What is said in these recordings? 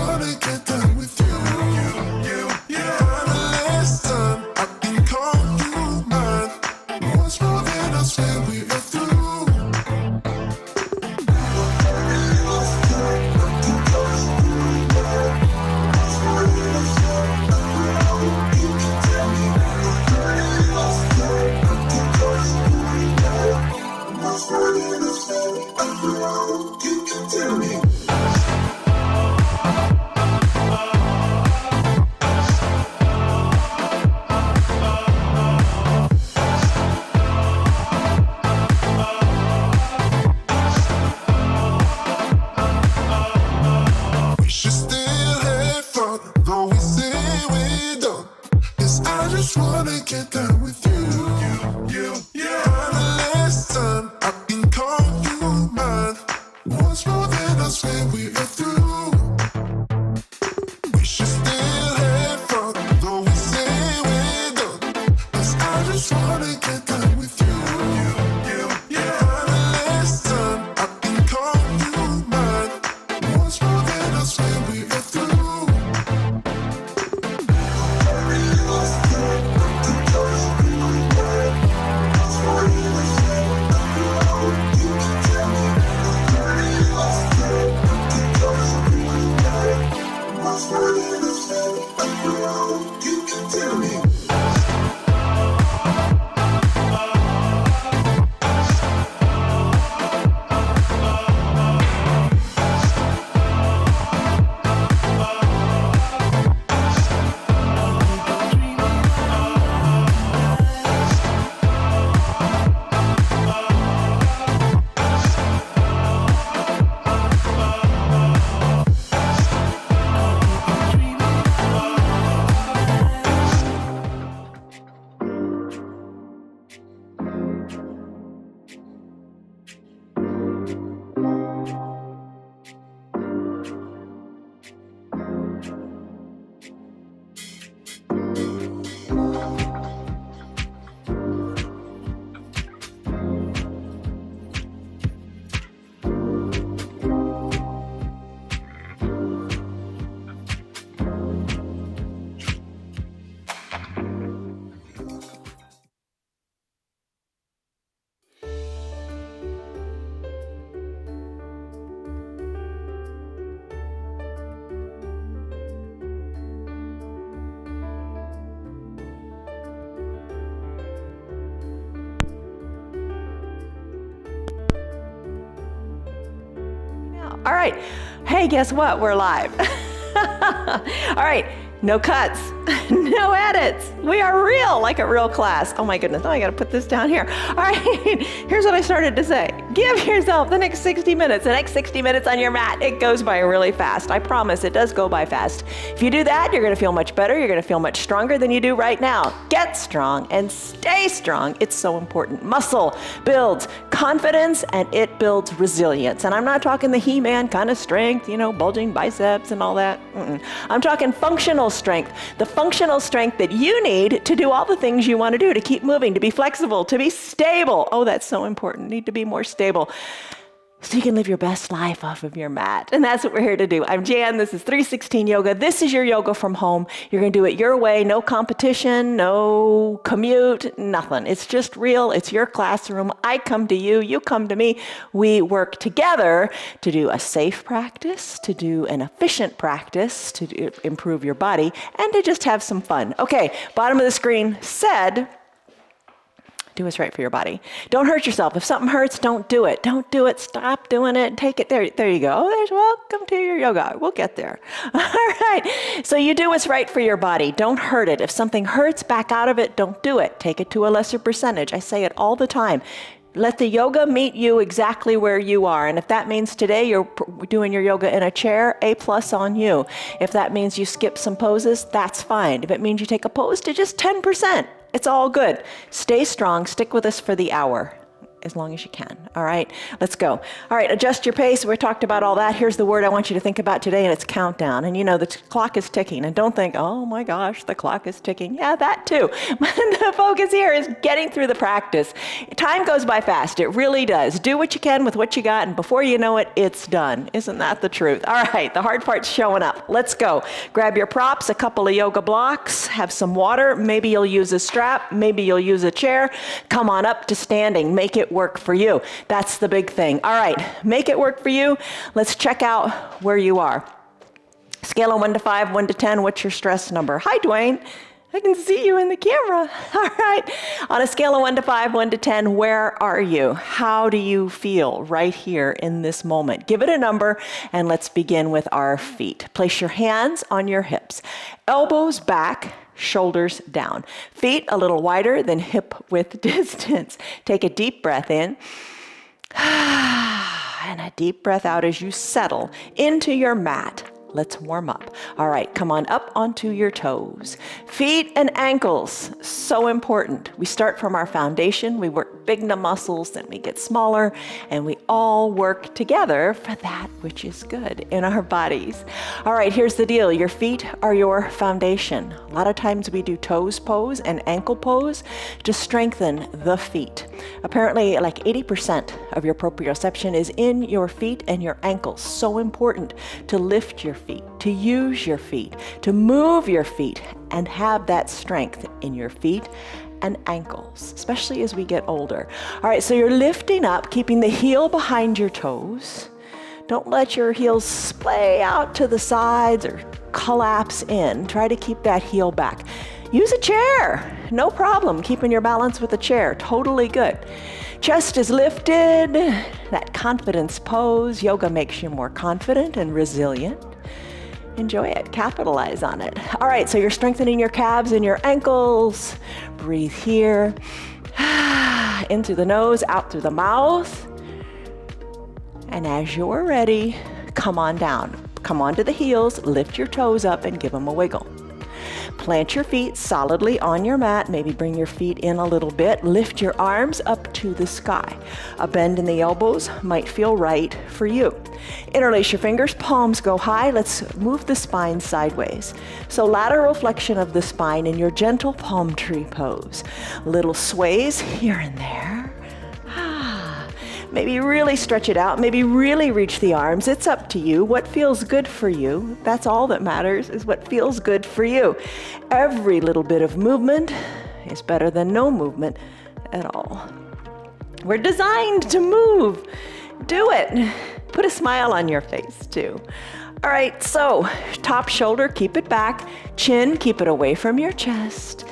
wanna get down with you. Kinda listen, I can call you mine. Once more, then I swear we are through. You can tell me. We should still have fun, though we say we don't. 'Cause I just wanna get down with you. Kinda listen, I can call you mine. Once more, then I swear we are through. We should still have fun, though we say we don't. 'Cause I just wanna get down with you. Kinda listen, I can call you mine. Once more, then I swear we are through. You can tell me. All right. Hey, guess what? We're live. All right. No cuts, no edits. We are real, like a real class. Oh my goodness, now I gotta put this down here. All right, here's what I started to say. Give yourself the next 60 minutes. The next 60 minutes on your mat, it goes by really fast. I promise, it does go by fast. If you do that, you're gonna feel much better. You're gonna feel much stronger than you do right now. Get strong and stay strong. It's so important. Muscle builds confidence and it builds resilience. And I'm not talking the He-Man kind of strength, you know, bulging biceps and all that. I'm talking functional strength, the functional strength that you need to do all the things you want to do, to keep moving, to be flexible, to be stable. Oh, that's so important. Need to be more stable so you can live your best life off of your mat. And that's what we're here to do. I'm Jan. This is 316 Yoga. This is your yoga from home. You're going to do it your way. No competition, no commute, nothing. It's just real. It's your classroom. I come to you. You come to me. We work together to do a safe practice, to do an efficient practice, to improve your body, and to just have some fun. Okay, bottom of the screen said, do what's right for your body. Don't hurt yourself. If something hurts, don't do it. Don't do it. Stop doing it. Take it. There you go. There's welcome to your yoga. We'll get there. All right. So you do what's right for your body. Don't hurt it. If something hurts, back out of it. Don't do it. Take it to a lesser percentage. I say it all the time. Let the yoga meet you exactly where you are. And if that means today you're doing your yoga in a chair, A+ on you. If that means you skip some poses, that's fine. If it means you take a pose to just 10%, it's all good. Stay strong. Stick with us for the hour. as long as you can. All right, let's go. All right, adjust your pace. We talked about all that. Here's the word I want you to think about today, and it's countdown. And you know, the clock is ticking. And don't think, oh my gosh, the clock is ticking. Yeah, that too. But the focus here is getting through the practice. Time goes by fast. It really does. Do what you can with what you got, and before you know it, it's done. Isn't that the truth? All right, the hard part's showing up. Let's go. Grab your props, a couple of yoga blocks, have some water. Maybe you'll use a strap. Maybe you'll use a chair. Come on up to standing. Make it work for you. That's the big thing. All right, make it work for you. Let's check out where you are. Scale of 1 to 5, 1 to 10, what's your stress number? Hi, Dwayne. I can see you in the camera. All right. On a scale of 1 to 5, 1 to 10, where are you? How do you feel right here in this moment? Give it a number, and let's begin with our feet. Place your hands on your hips. Elbows back, shoulders down. Feet a little wider than hip width distance. Take a deep breath in. And a deep breath out as you settle into your mat. Let's warm up. All right, come on up onto your toes. Feet and ankles, so important. We start from our foundation. We work big muscles, then we get smaller, and we all work together for that which is good in our bodies. All right, here's the deal. Your feet are your foundation. A lot of times we do toes pose and ankle pose to strengthen the feet. Apparently, like 80% of your proprioception is in your feet and your ankles. So important to lift your feet, to use your feet, to move your feet, and have that strength in your feet and ankles, especially as we get older. All right, so you're lifting up, keeping the heel behind your toes. Don't let your heels splay out to the sides or collapse in. Try to keep that heel back. Use a chair, no problem. Keeping your balance with a chair, totally good. Chest is lifted, that confidence pose. Yoga makes you more confident and resilient. Enjoy it, capitalize on it. All right, so you're strengthening your calves and your ankles. Breathe here. In through the nose, out through the mouth. And as you're ready, come on down. Come onto the heels, lift your toes up and give them a wiggle. Plant your feet solidly on your mat. Maybe bring your feet in a little bit. Lift your arms up to the sky. A bend in the elbows might feel right for you. Interlace your fingers, palms go high. Let's move the spine sideways. So lateral flexion of the spine in your gentle palm tree pose. Little sways here and there. Maybe really stretch it out. Maybe really reach the arms. It's up to you. What feels good for you? That's all that matters, is what feels good for you. Every little bit of movement is better than no movement at all. We're designed to move. Do it. Put a smile on your face too. All right, so top shoulder, keep it back. Chin, keep it away from your chest.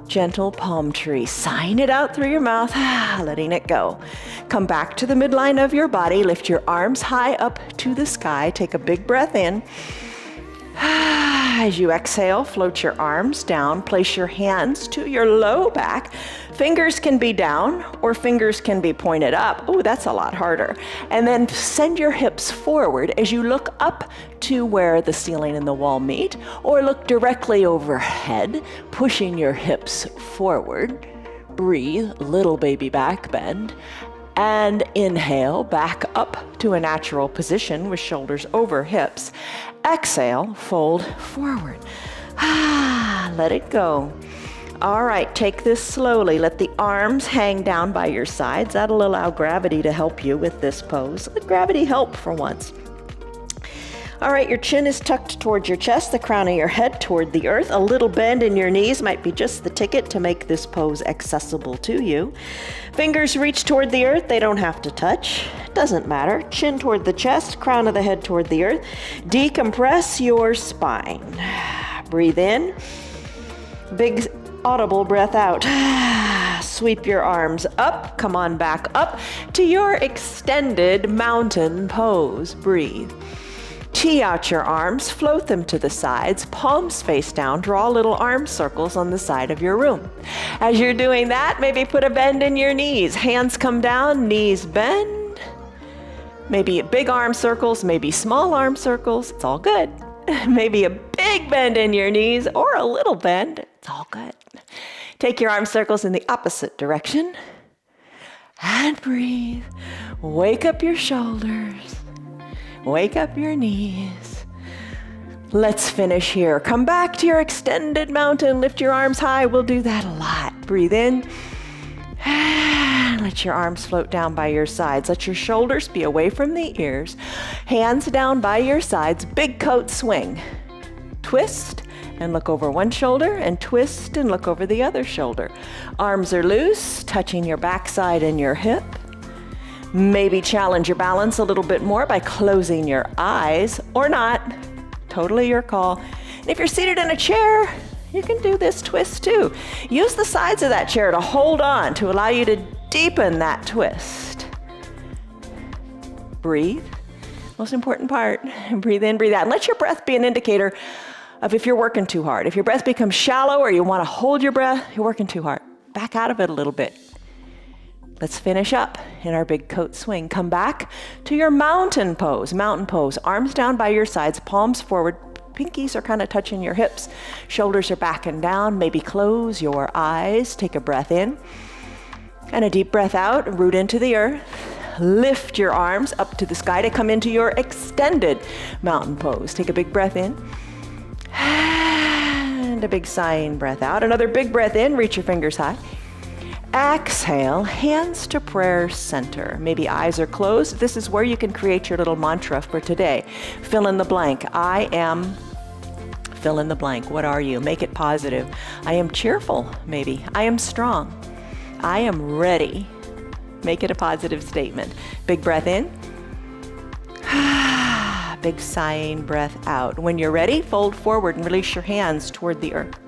Gentle palm tree. Sign it out through your mouth, letting it go. Come back to the midline of your body. Lift your arms high up to the sky. Take a big breath in. As you exhale, float your arms down. Place your hands to your low back. Fingers can be down or fingers can be pointed up. Oh, that's a lot harder. And then send your hips forward as you look up to where the ceiling and the wall meet, or look directly overhead, pushing your hips forward. Breathe, little baby back bend. And inhale, back up to a natural position with shoulders over hips. Exhale, fold forward. Let it go. All right, take this slowly. Let the arms hang down by your sides. That'll allow gravity to help you with this pose. Let gravity help for once. All right, your chin is tucked towards your chest, the crown of your head toward the earth. A little bend in your knees might be just the ticket to make this pose accessible to you. Fingers reach toward the earth. They don't have to touch. Doesn't matter. Chin toward the chest, crown of the head toward the earth. Decompress your spine. Breathe in. Big audible breath out. Sweep your arms up. Come on back up to your extended mountain pose. Breathe. Tee out your arms, float them to the sides, palms face down, draw little arm circles on the side of your room. As you're doing that, maybe put a bend in your knees. Hands come down, knees bend. Maybe big arm circles, maybe small arm circles, it's all good. Maybe a big bend in your knees or a little bend, it's all good. Take your arm circles in the opposite direction. And breathe. Wake up your shoulders. Wake up your knees. Let's finish here. Come back to your extended mountain. Lift your arms high. We'll do that a lot. Breathe in. And let your arms float down by your sides. Let your shoulders be away from the ears. Hands down by your sides. Big coat swing. Twist and look over one shoulder, and twist and look over the other shoulder. Arms are loose, touching your backside and your hip. Maybe challenge your balance a little bit more by closing your eyes, or not. Totally your call. And if you're seated in a chair, you can do this twist too. Use the sides of that chair to hold on to allow you to deepen that twist. Breathe. Most important part. Breathe in, breathe out. And let your breath be an indicator of if you're working too hard. If your breath becomes shallow or you want to hold your breath, you're working too hard. Back out of it a little bit. Let's finish up in our big coat swing. Come back to your mountain pose. Mountain pose. Arms down by your sides, palms forward. Pinkies are kind of touching your hips. Shoulders are back and down. Maybe close your eyes. Take a breath in. And a deep breath out. Root into the earth. Lift your arms up to the sky to come into your extended mountain pose. Take a big breath in. And a big sighing breath out. Another big breath in. Reach your fingers high. Exhale, hands to prayer center. Maybe eyes are closed. This is where you can create your little mantra for today. Fill in the blank. I am, fill in the blank. What are you? Make it positive. I am cheerful, maybe. I am strong. I am ready. Make it a positive statement. Big breath in. Big sighing breath out. When you're ready, fold forward and release your hands toward the earth.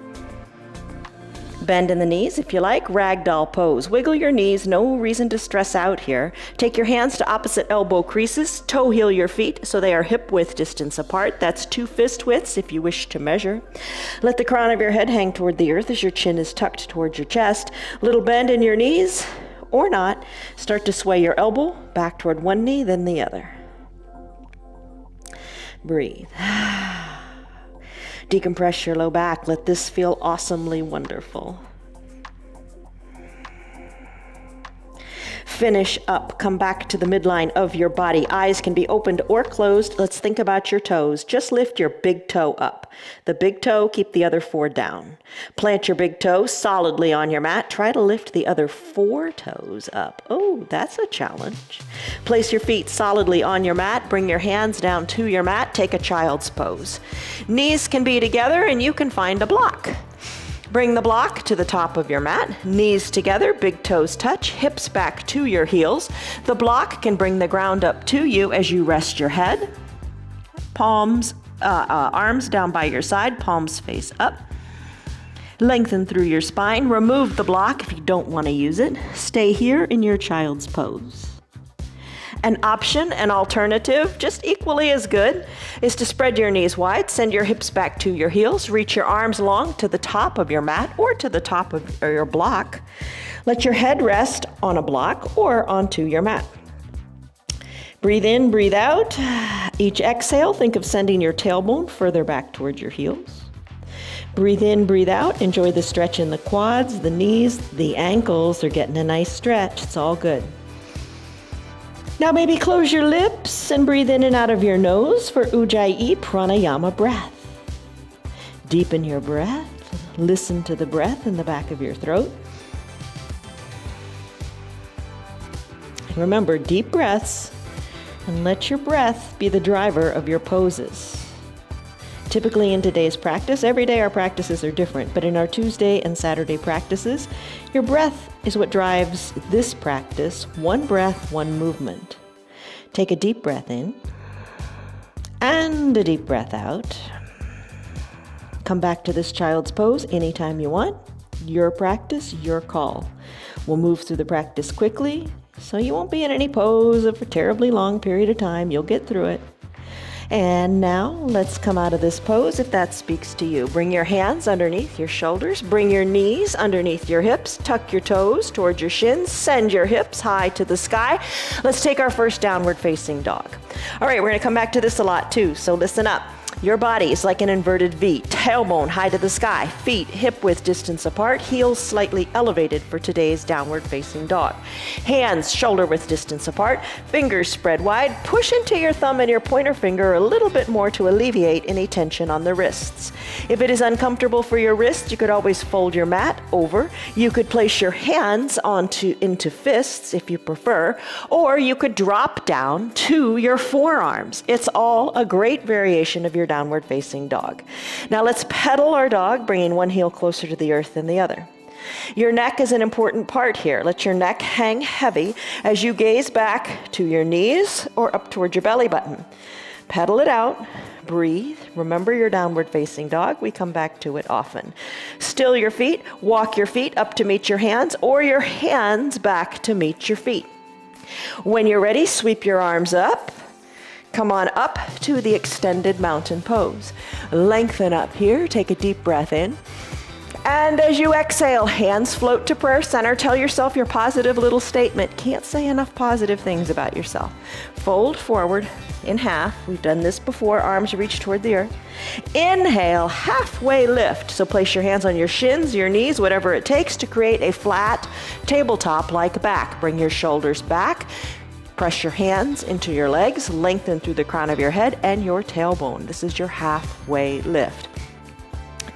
Bend in the knees if you like, ragdoll pose. Wiggle your knees, no reason to stress out here. Take your hands to opposite elbow creases, toe heel your feet so they are hip width distance apart. That's 2 fist widths if you wish to measure. Let the crown of your head hang toward the earth as your chin is tucked towards your chest. Little bend in your knees, or not. Start to sway your elbow back toward one knee, then the other. Breathe. Decompress your low back. Let this feel awesomely wonderful. Finish up. Come back to the midline of your body. Eyes can be opened or closed. Let's think about your toes. Just lift your big toe up. The big toe, keep the other 4 down. Plant your big toe solidly on your mat. Try to lift the other 4 toes up. Oh, that's a challenge. Place your feet solidly on your mat. Bring your hands down to your mat. Take a child's pose. Knees can be together and you can find a block. Bring the block to the top of your mat, knees together, big toes touch, hips back to your heels. The block can bring the ground up to you as you rest your head. Arms down by your side, palms face up. Lengthen through your spine. Remove the block if you don't want to use it. Stay here in your child's pose. An option, an alternative, just equally as good, is to spread your knees wide, send your hips back to your heels, reach your arms long to the top of your mat or to the top of your block. Let your head rest on a block or onto your mat. Breathe in, breathe out. Each exhale, think of sending your tailbone further back towards your heels. Breathe in, breathe out. Enjoy the stretch in the quads, the knees, the ankles. They're getting a nice stretch. It's all good. Now maybe close your lips and breathe in and out of your nose for Ujjayi Pranayama breath. Deepen your breath. Listen to the breath in the back of your throat. And remember, deep breaths, and let your breath be the driver of your poses. Typically in today's practice, every day our practices are different, but in our Tuesday and Saturday practices, your breath is what drives this practice. One breath, one movement. Take a deep breath in and a deep breath out. Come back to this child's pose anytime you want. Your practice, your call. We'll move through the practice quickly, so you won't be in any pose for a terribly long period of time. You'll get through it. And now let's come out of this pose if that speaks to you. Bring your hands underneath your shoulders. Bring your knees underneath your hips. Tuck your toes towards your shins. Send your hips high to the sky. Let's take our first downward facing dog. All right, we're going to come back to this a lot too, so listen up. Your body is like an inverted V, tailbone high to the sky, feet hip width distance apart, heels slightly elevated for today's downward facing dog. Hands shoulder width distance apart, fingers spread wide, push into your thumb and your pointer finger a little bit more to alleviate any tension on the wrists. If it is uncomfortable for your wrists, you could always fold your mat over. You could place your hands into fists if you prefer, or you could drop down to your forearms. It's all a great variation of your downward facing dog. Now let's pedal our dog, bringing one heel closer to the earth than the other. Your neck is an important part here. Let your neck hang heavy as you gaze back to your knees or up towards your belly button. Pedal it out, breathe. Remember your downward facing dog. We come back to it often. Still your feet, walk your feet up to meet your hands or your hands back to meet your feet. When you're ready, sweep your arms up. Come on up to the extended mountain pose. Lengthen up here, take a deep breath in. And as you exhale, hands float to prayer center. Tell yourself your positive little statement. Can't say enough positive things about yourself. Fold forward in half. We've done this before. Arms reach toward the earth. Inhale, halfway lift. So place your hands on your shins, your knees, whatever it takes to create a flat tabletop-like back. Bring your shoulders back. Press your hands into your legs, lengthen through the crown of your head and your tailbone. This is your halfway lift.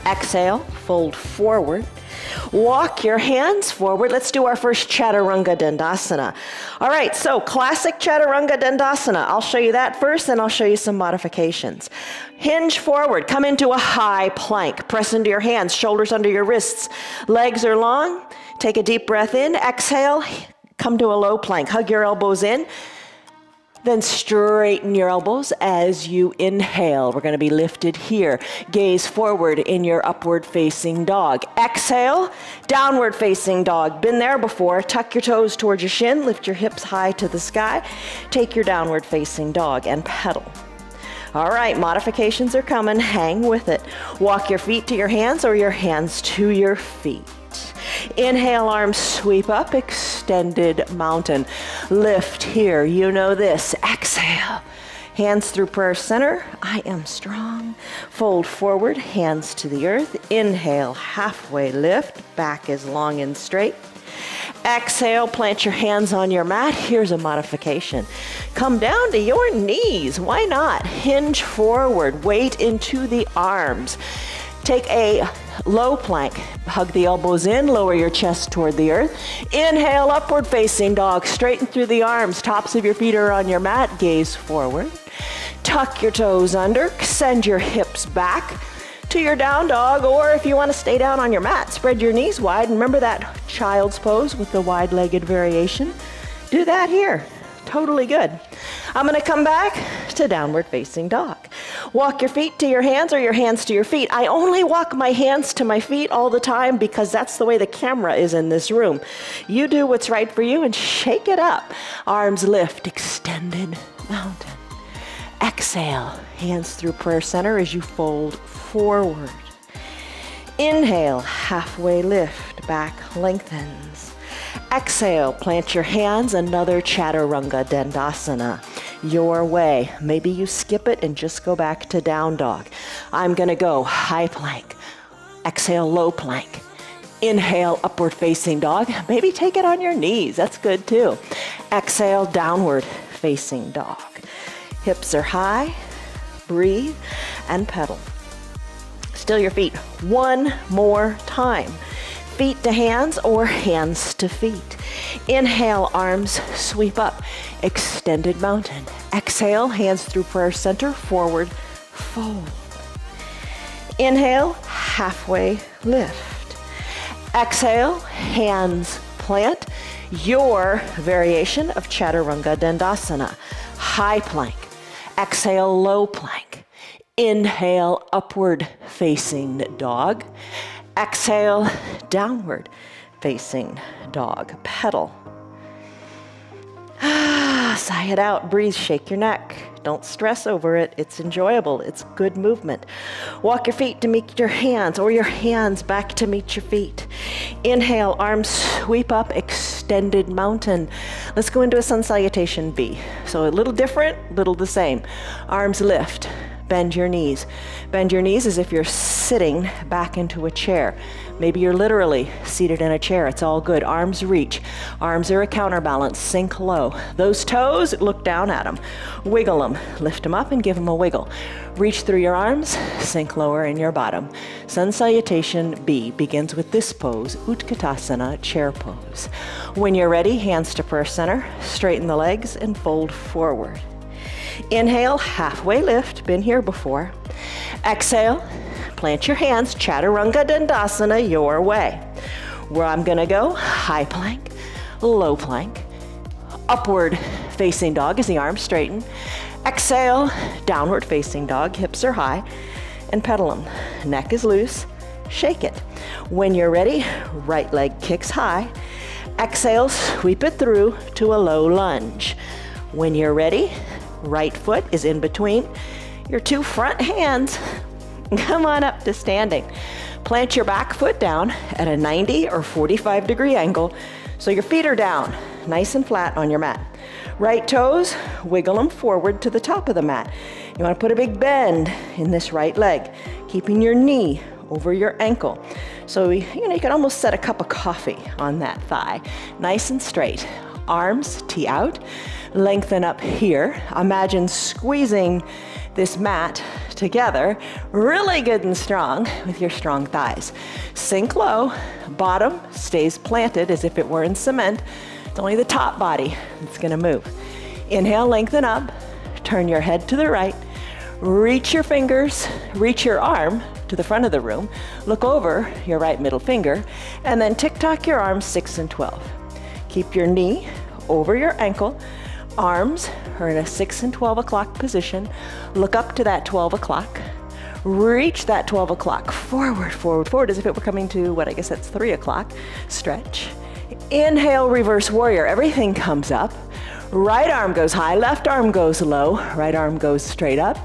Exhale, fold forward. Walk your hands forward. Let's do our first Chaturanga Dandasana. All right, so classic Chaturanga Dandasana. I'll show you that first, then I'll show you some modifications. Hinge forward, come into a high plank. Press into your hands, shoulders under your wrists. Legs are long. Take a deep breath in. Exhale, come to a low plank. Hug your elbows in. Then straighten your elbows as you inhale. We're going to be lifted here. Gaze forward in your upward facing dog. Exhale, downward facing dog. Been there before. Tuck your toes towards your shin. Lift your hips high to the sky. Take your downward facing dog and pedal. All right, modifications are coming. Hang with it. Walk your feet to your hands or your hands to your feet. Inhale, arms sweep up, extended mountain. Lift here, you know this. Exhale, hands through prayer center. I am strong. Fold forward, hands to the earth. Inhale, halfway lift, back is long and straight. Exhale, plant your hands on your mat. Here's a modification. Come down to your knees. Why not? Hinge forward, weight into the arms. Take a low plank. Hug the elbows in, lower your chest toward the earth. Inhale, upward facing dog. Straighten through the arms. Tops of your feet are on your mat. Gaze forward. Tuck your toes under. Send your hips back to your down dog, or if you want to stay down on your mat, spread your knees wide. Remember that child's pose with the wide-legged variation? Do that here. Totally good. I'm going to come back to downward facing dog. Walk your feet to your hands or your hands to your feet. I only walk my hands to my feet all the time because that's the way the camera is in this room. You do what's right for you and shake it up. Arms lift, extended mountain. Exhale, hands through prayer center as you fold forward. Inhale, halfway lift, back lengthens. Exhale, plant your hands, another Chaturanga Dandasana. Your way. Maybe you skip it and just go back to down dog. I'm gonna go high plank. Exhale, low plank. Inhale, upward facing dog. Maybe take it on your knees, that's good too. Exhale, downward facing dog. Hips are high, breathe, and pedal. Still your feet. One more time. Feet to hands or hands to feet. Inhale, arms sweep up, extended mountain. Exhale, hands through prayer center, forward fold. Inhale, halfway lift. Exhale, hands plant. Your variation of Chaturanga Dandasana. High plank. Exhale, low plank. Inhale, upward facing dog. Exhale, downward facing dog. Pedal. Sigh it out. Breathe. Shake your neck. Don't stress over it. It's enjoyable. It's good movement. Walk your feet to meet your hands or your hands back to meet your feet. Inhale, arms sweep up, extended mountain. Let's go into a sun salutation B. So a little different, little the same. Arms lift. Bend your knees. Bend your knees as if you're sitting back into a chair. Maybe you're literally seated in a chair. It's all good. Arms reach. Arms are a counterbalance. Sink low. Those toes, look down at them. Wiggle them. Lift them up and give them a wiggle. Reach through your arms. Sink lower in your bottom. Sun Salutation B begins with this pose, Utkatasana, chair pose. When you're ready, hands to prayer center. Straighten the legs and fold forward. Inhale, halfway lift. Been here before. Exhale. Plant your hands, Chaturanga Dandasana, your way. Where I'm gonna go, high plank, low plank, upward facing dog as the arms straighten. Exhale, downward facing dog, hips are high, and pedal them. Neck is loose, shake it. When you're ready, right leg kicks high. Exhale, sweep it through to a low lunge. When you're ready, right foot is in between your two front hands. Come on up to standing. Plant your back foot down at a 90 or 45 degree angle so your feet are down, nice and flat on your mat. Right toes, wiggle them forward to the top of the mat. You want to put a big bend in this right leg, keeping your knee over your ankle. So, you can almost set a cup of coffee on that thigh. Nice and straight. Arms tee out, lengthen up here. Imagine squeezing this mat together, really good and strong with your strong thighs. Sink low, bottom stays planted as if it were in cement. It's only the top body that's gonna move. Inhale, lengthen up, turn your head to the right, reach your fingers, reach your arm to the front of the room, look over your right middle finger, and then tick-tock your arms 6 and 12. Keep your knee over your ankle. Arms are in a 6 and 12 o'clock position. Look up to that 12 o'clock. Reach that 12 o'clock. Forward, forward, forward, as if it were coming to what I guess that's 3 o'clock. Stretch. Inhale, reverse warrior. Everything comes up. Right arm goes high, left arm goes low. Right arm goes straight up.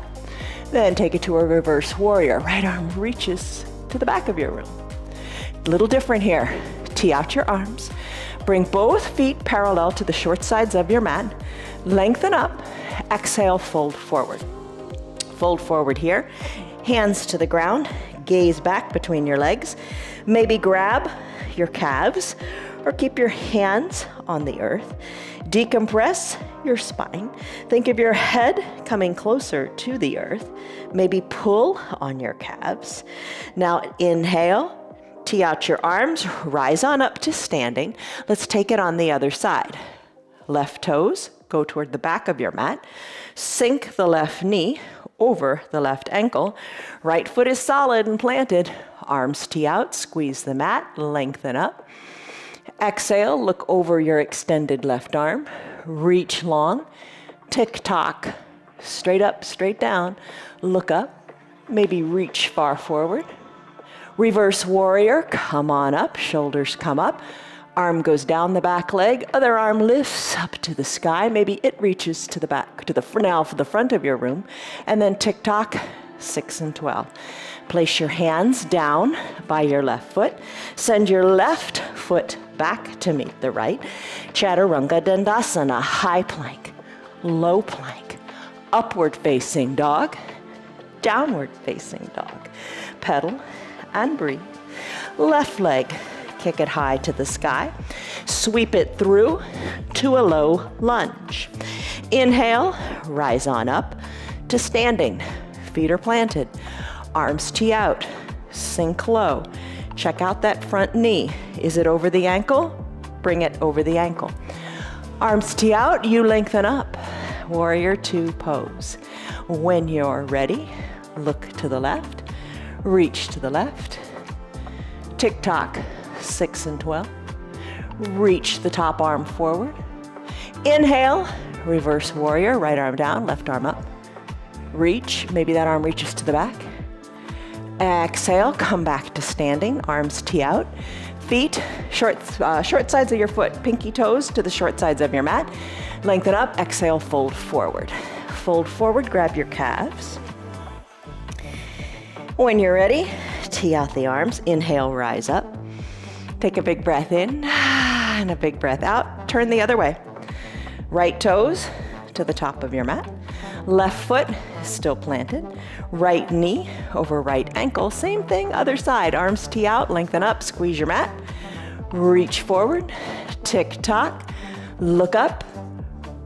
Then take it to a reverse warrior. Right arm reaches to the back of your room. A little different here. Tee out your arms. Bring both feet parallel to the short sides of your mat. Lengthen up. Exhale, fold forward. Fold forward here. Hands to the ground. Gaze back between your legs. Maybe grab your calves or keep your hands on the earth. Decompress your spine. Think of your head coming closer to the earth. Maybe pull on your calves. Now inhale. Tee out your arms, rise on up to standing. Let's take it on the other side. Left toes go toward the back of your mat. Sink the left knee over the left ankle. Right foot is solid and planted. Arms tee out, squeeze the mat, lengthen up. Exhale, look over your extended left arm. Reach long. Tick-tock, straight up, straight down. Look up, maybe reach far forward. Reverse warrior, come on up, shoulders come up, arm goes down the back leg, other arm lifts up to the sky, maybe it reaches to the back, now for the front of your room, and then tick-tock, 6 and 12. Place your hands down by your left foot, send your left foot back to meet the right. Chaturanga Dandasana, high plank, low plank, upward facing dog, downward facing dog. Pedal and breathe. Left leg, kick it high to the sky. Sweep it through to a low lunge. Inhale, rise on up to standing. Feet are planted. Arms tee out. Sink low. Check out that front knee. Is it over the ankle? Bring it over the ankle. Arms tee out, you lengthen up. Warrior two pose. When you're ready, look to the left. Reach to the left. Tick-tock, 6 and 12. Reach the top arm forward. Inhale, reverse warrior, right arm down, left arm up. Reach, maybe that arm reaches to the back. Exhale, come back to standing, arms tee out. Feet, short sides of your foot, pinky toes to the short sides of your mat. Lengthen up, exhale, fold forward. Fold forward, grab your calves. When you're ready, tee out the arms. Inhale, rise up. Take a big breath in and a big breath out. Turn the other way. Right toes to the top of your mat. Left foot still planted. Right knee over right ankle. Same thing, other side. Arms tee out, lengthen up, squeeze your mat. Reach forward, tick-tock, look up,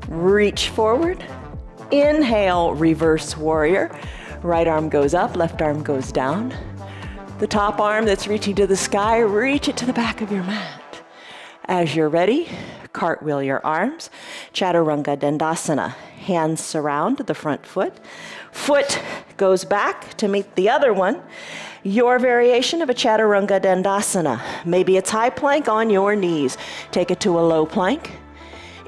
reach forward. Inhale, reverse warrior. Right arm goes up, left arm goes down. The top arm that's reaching to the sky, reach it to the back of your mat. As you're ready, cartwheel your arms, Chaturanga Dandasana. Hands surround the front foot. Foot goes back to meet the other one. Your variation of a Chaturanga Dandasana. Maybe it's high plank on your knees. Take it to a low plank.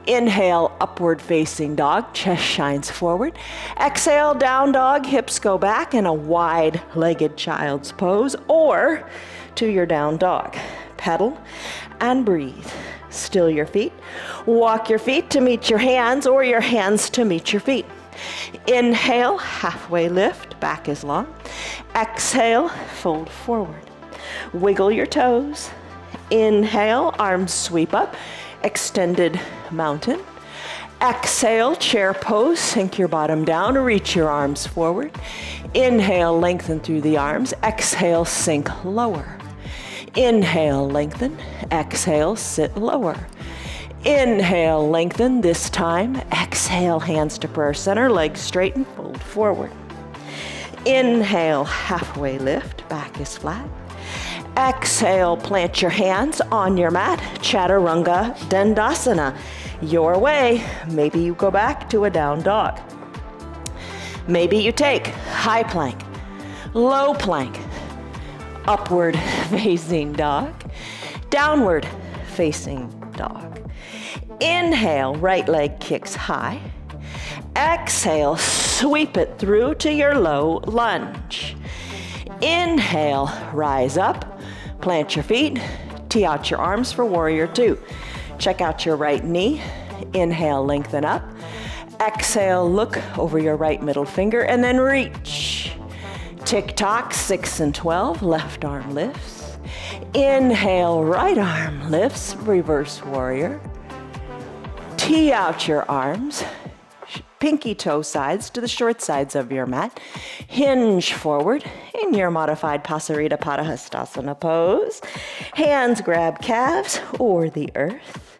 Inhale, upward facing dog, chest shines forward. Exhale, down dog, hips go back in a wide-legged child's pose, or to your down dog. Pedal and breathe. Still your feet. Walk your feet to meet your hands, or your hands to meet your feet. Inhale, halfway lift, back is long. Exhale, fold forward. Wiggle your toes. Inhale, arms sweep up. Extended mountain. Exhale, chair pose, sink your bottom down, reach your arms forward. Inhale, lengthen through the arms. Exhale, sink lower. Inhale, lengthen. Exhale, sit lower. Inhale, lengthen. This time, exhale, hands to prayer center, legs straight and fold forward. Inhale, halfway lift, back is flat. Exhale, plant your hands on your mat, Chaturanga Dandasana. Your way. Maybe you go back to a down dog. Maybe you take high plank, low plank, upward facing dog, downward facing dog. Inhale, right leg kicks high. Exhale, sweep it through to your low lunge. Inhale, rise up. Plant your feet, tee out your arms for warrior two. Check out your right knee. Inhale, lengthen up. Exhale, look over your right middle finger and then reach. Tick-tock, 6 and 12, left arm lifts. Inhale, right arm lifts, reverse warrior. Tee out your arms. Pinky toe sides to the short sides of your mat. Hinge forward in your modified Pasarita Padahastasana pose. Hands grab calves or the earth.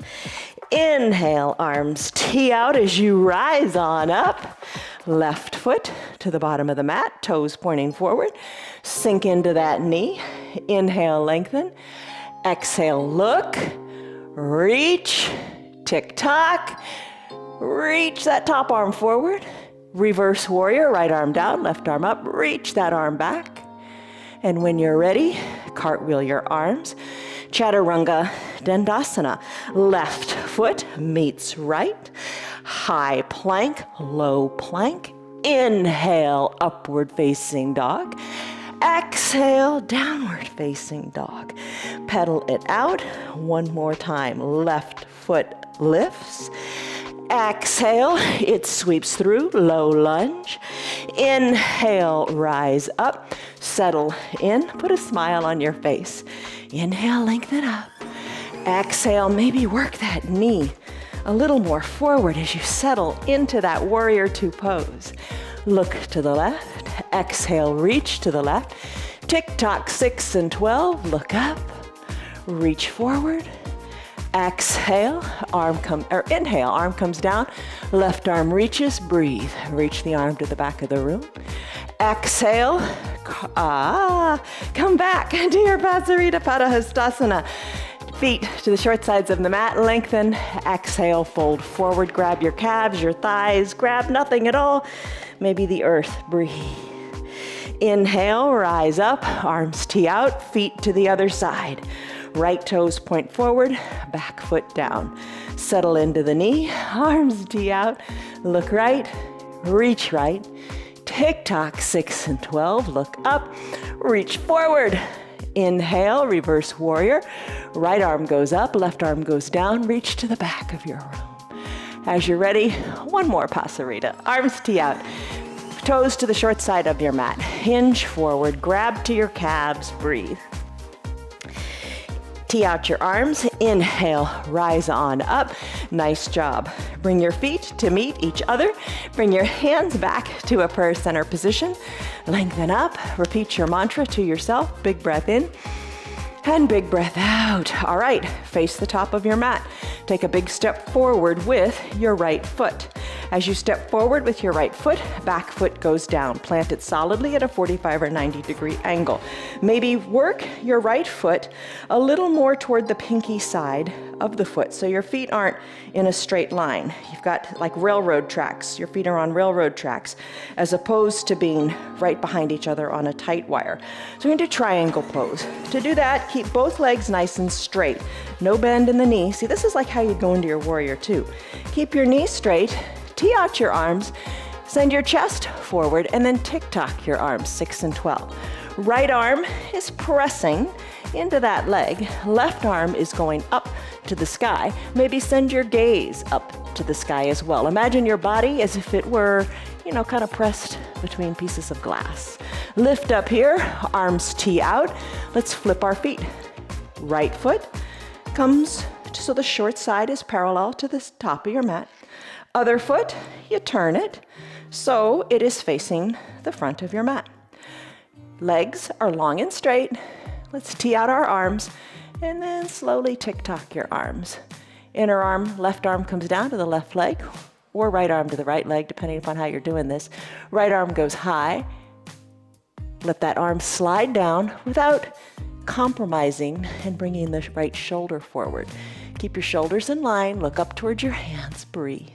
Inhale, arms tee out as you rise on up. Left foot to the bottom of the mat, toes pointing forward. Sink into that knee. Inhale, lengthen. Exhale, look. Reach. Tick-tock. Reach that top arm forward. Reverse warrior, right arm down, left arm up. Reach that arm back. And when you're ready, cartwheel your arms. Chaturanga Dandasana. Left foot meets right. High plank, low plank. Inhale, upward facing dog. Exhale, downward facing dog. Pedal it out. One more time. Left foot lifts. Exhale, it sweeps through, low lunge. Inhale, rise up, settle in, put a smile on your face. Inhale, lengthen up. Exhale, maybe work that knee a little more forward as you settle into that warrior two pose. Look to the left, exhale, reach to the left. Tick-tock, 6 and 12, look up, reach forward. Exhale, inhale, arm comes down, left arm reaches, breathe. Reach the arm to the back of the room. Exhale, come back to your Pasarita Padahastasana. Feet to the short sides of the mat, lengthen. Exhale, fold forward, grab your calves, your thighs, grab nothing at all. Maybe the earth, breathe. Inhale, rise up, arms tee out, feet to the other side. Right toes point forward, back foot down. Settle into the knee, arms tee out, look right, reach right. Tick-tock, 6 and 12, look up, reach forward. Inhale, reverse warrior. Right arm goes up, left arm goes down, reach to the back of your room. As you're ready, one more Pasarita. Arms tee out, toes to the short side of your mat. Hinge forward, grab to your calves, breathe. Tee out your arms, inhale, rise on up. Nice job. Bring your feet to meet each other. Bring your hands back to a prayer center position. Lengthen up. Repeat your mantra to yourself. Big breath in and big breath out. All right, face the top of your mat. Take a big step forward with your right foot. As you step forward with your right foot, back foot goes down. Plant it solidly at a 45 or 90 degree angle. Maybe work your right foot a little more toward the pinky side of the foot so your feet aren't in a straight line. You've got like railroad tracks. Your feet are on railroad tracks as opposed to being right behind each other on a tight wire. So we're going to do triangle pose. To do that, keep both legs nice and straight. No bend in the knee. See, this is like how you go into your warrior two. Keep your knees straight. Tee out your arms, send your chest forward, and then tick-tock your arms, 6 and 12. Right arm is pressing into that leg. Left arm is going up to the sky. Maybe send your gaze up to the sky as well. Imagine your body as if it were, kind of pressed between pieces of glass. Lift up here, arms tee out. Let's flip our feet. Right foot comes so the short side is parallel to the top of your mat. Other foot, you turn it so it is facing the front of your mat. Legs are long and straight. Let's tee out our arms and then slowly tick-tock your arms. Inner arm, left arm comes down to the left leg or right arm to the right leg, depending upon how you're doing this. Right arm goes high. Let that arm slide down without compromising and bringing the right shoulder forward. Keep your shoulders in line, look up towards your hands, breathe.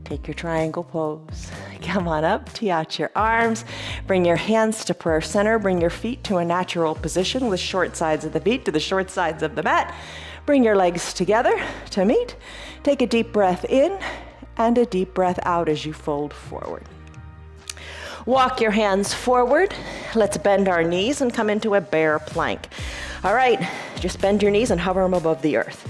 Take your triangle pose. Come on up, tee out your arms. Bring your hands to prayer center. Bring your feet to a natural position with short sides of the feet to the short sides of the mat. Bring your legs together to meet. Take a deep breath in and a deep breath out as you fold forward. Walk your hands forward. Let's bend our knees and come into a bear plank. All right, just bend your knees and hover them above the earth.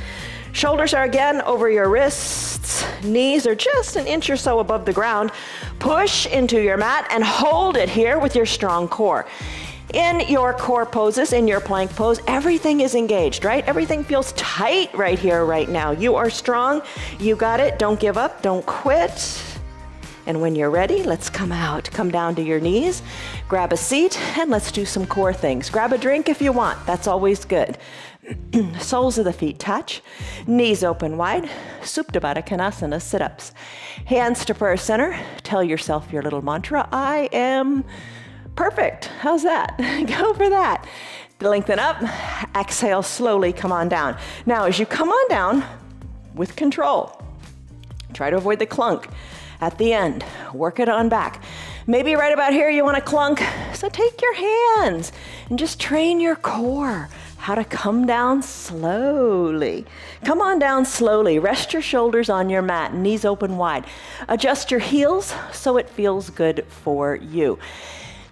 Shoulders are again over your wrists. Knees are just an inch or so above the ground. Push into your mat and hold it here with your strong core. In your core poses, in your plank pose, everything is engaged, right? Everything feels tight right here, right now. You are strong. You got it. Don't give up. Don't quit. And when you're ready, let's come out. Come down to your knees, grab a seat, and let's do some core things. Grab a drink if you want. That's always good. Soles of the feet touch, knees open wide, Supta Baddha Konasana sit-ups. Hands to prayer center. Tell yourself your little mantra, I am perfect. How's that? Go for that. Lengthen up, exhale slowly, come on down. Now as you come on down with control, try to avoid the clunk. At the end, work it on back. Maybe right about here you want to clunk, so take your hands and just train your core how to come down slowly. Come on down slowly. Rest your shoulders on your mat, knees open wide. Adjust your heels so it feels good for you.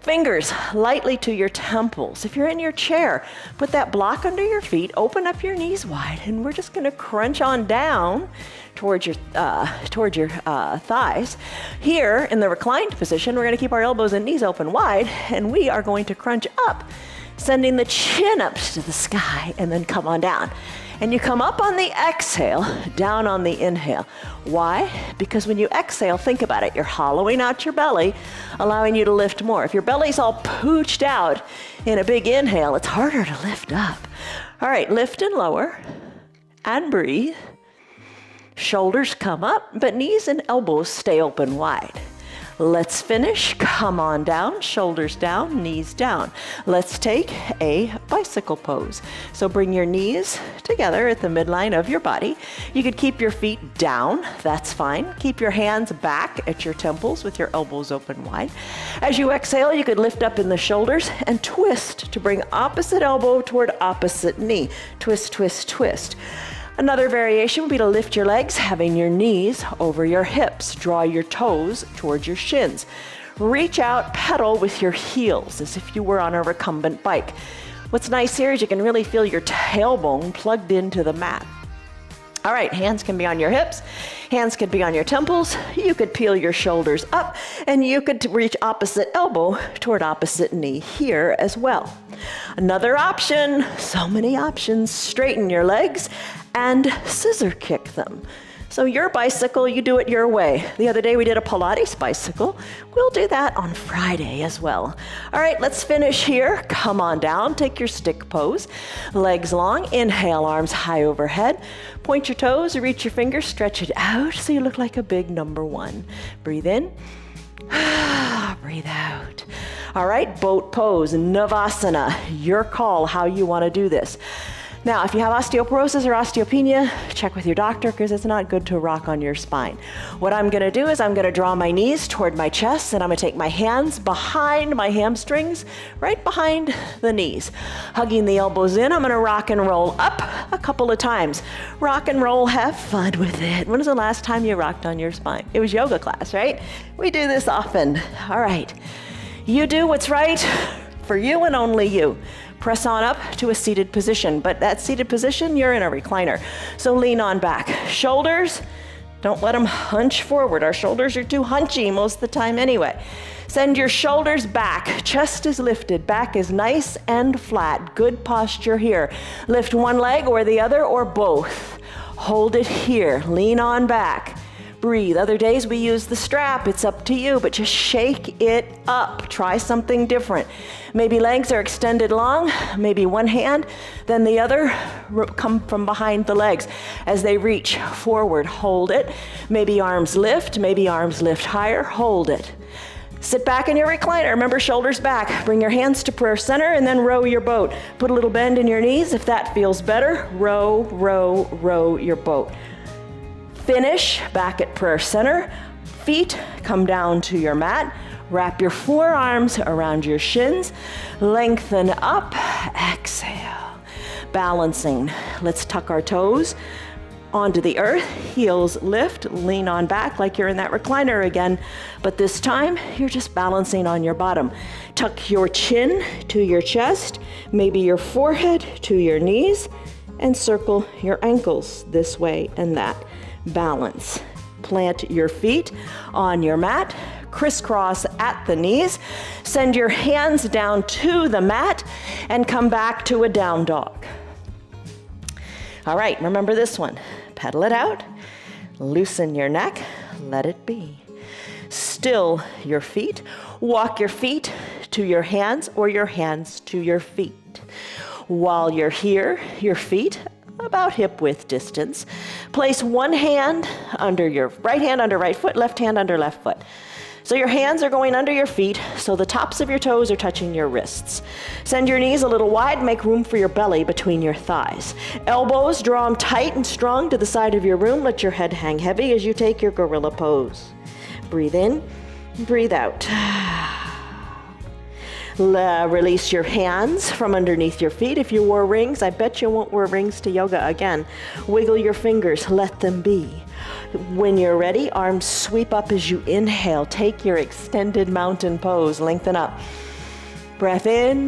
Fingers lightly to your temples. If you're in your chair, put that block under your feet, open up your knees wide, and we're just going to crunch on down towards your thighs. Here in the reclined position, we're going to keep our elbows and knees open wide, and we are going to crunch up, sending the chin up to the sky, and then come on down. And you come up on the exhale, down on the inhale. Why? Because when you exhale, think about it, you're hollowing out your belly, allowing you to lift more. If your belly's all pooched out in a big inhale, it's harder to lift up. All right, lift and lower, and breathe. Shoulders come up, but knees and elbows stay open wide. Let's finish. Come on down, shoulders down, knees down. Let's take a bicycle pose. So bring your knees together at the midline of your body. You could keep your feet down, that's fine. Keep your hands back at your temples with your elbows open wide. As you exhale, you could lift up in the shoulders and twist to bring opposite elbow toward opposite knee. Twist, twist, twist. Another variation would be to lift your legs, having your knees over your hips. Draw your toes towards your shins. Reach out, pedal with your heels as if you were on a recumbent bike. What's nice here is you can really feel your tailbone plugged into the mat. All right, hands can be on your hips, hands could be on your temples. You could peel your shoulders up, and you could reach opposite elbow toward opposite knee here as well. Another option, so many options, straighten your legs and scissor kick them. So your bicycle, you do it your way. The other day we did a Pilates bicycle. We'll do that on Friday as well. All right, let's finish here. Come on down, take your stick pose. Legs long, inhale, arms high overhead. Point your toes, reach your fingers, stretch it out so you look like a big number 1. Breathe in. Breathe out. All right, boat pose, Navasana. Your call how you want to do this. Now, if you have osteoporosis or osteopenia, check with your doctor because it's not good to rock on your spine. What I'm going to do is I'm going to draw my knees toward my chest and I'm going to take my hands behind my hamstrings, right behind the knees. Hugging the elbows in, I'm going to rock and roll up a couple of times. Rock and roll, have fun with it. When was the last time you rocked on your spine? It was yoga class, right? We do this often. All right. You do what's right for you and only you. Press on up to a seated position, but that seated position, you're in a recliner. So lean on back. Shoulders, don't let them hunch forward. Our shoulders are too hunchy most of the time anyway. Send your shoulders back. Chest is lifted. Back is nice and flat. Good posture here. Lift one leg or the other or both. Hold it here. Lean on back. Breathe. Other days we use the strap. It's up to you, but just shake it up. Try something different. Maybe legs are extended long, maybe one hand, then the other come from behind the legs as they reach forward. Hold it. Maybe arms lift higher. Hold it. Sit back in your recliner. Remember, shoulders back. Bring your hands to prayer center and then row your boat. Put a little bend in your knees if that feels better. Row, row, row your boat. Finish back at prayer center. Feet come down to your mat. Wrap your forearms around your shins. Lengthen up. Exhale. Balancing. Let's tuck our toes onto the earth. Heels lift. Lean on back like you're in that recliner again. But this time, you're just balancing on your bottom. Tuck your chin to your chest. Maybe your forehead to your knees. And circle your ankles this way and that. Balance. Plant your feet on your mat, crisscross at the knees. Send your hands down to the mat and come back to a down dog. All right, remember this one. Pedal it out, loosen your neck, let it be. Still your feet, walk your feet to your hands or your hands to your feet. While you're here, your feet about hip width distance. Place one hand under your right hand under right foot, left hand under left foot. So your hands are going under your feet, so the tops of your toes are touching your wrists. Send your knees a little wide, make room for your belly between your thighs. Elbows, draw them tight and strong to the side of your room. Let your head hang heavy as you take your gorilla pose. Breathe in, breathe out. Release your hands from underneath your feet. If you wore rings, I bet you won't wear rings to yoga again. Wiggle your fingers, let them be. When you're ready, arms sweep up as you inhale. Take your extended mountain pose, lengthen up. Breath in,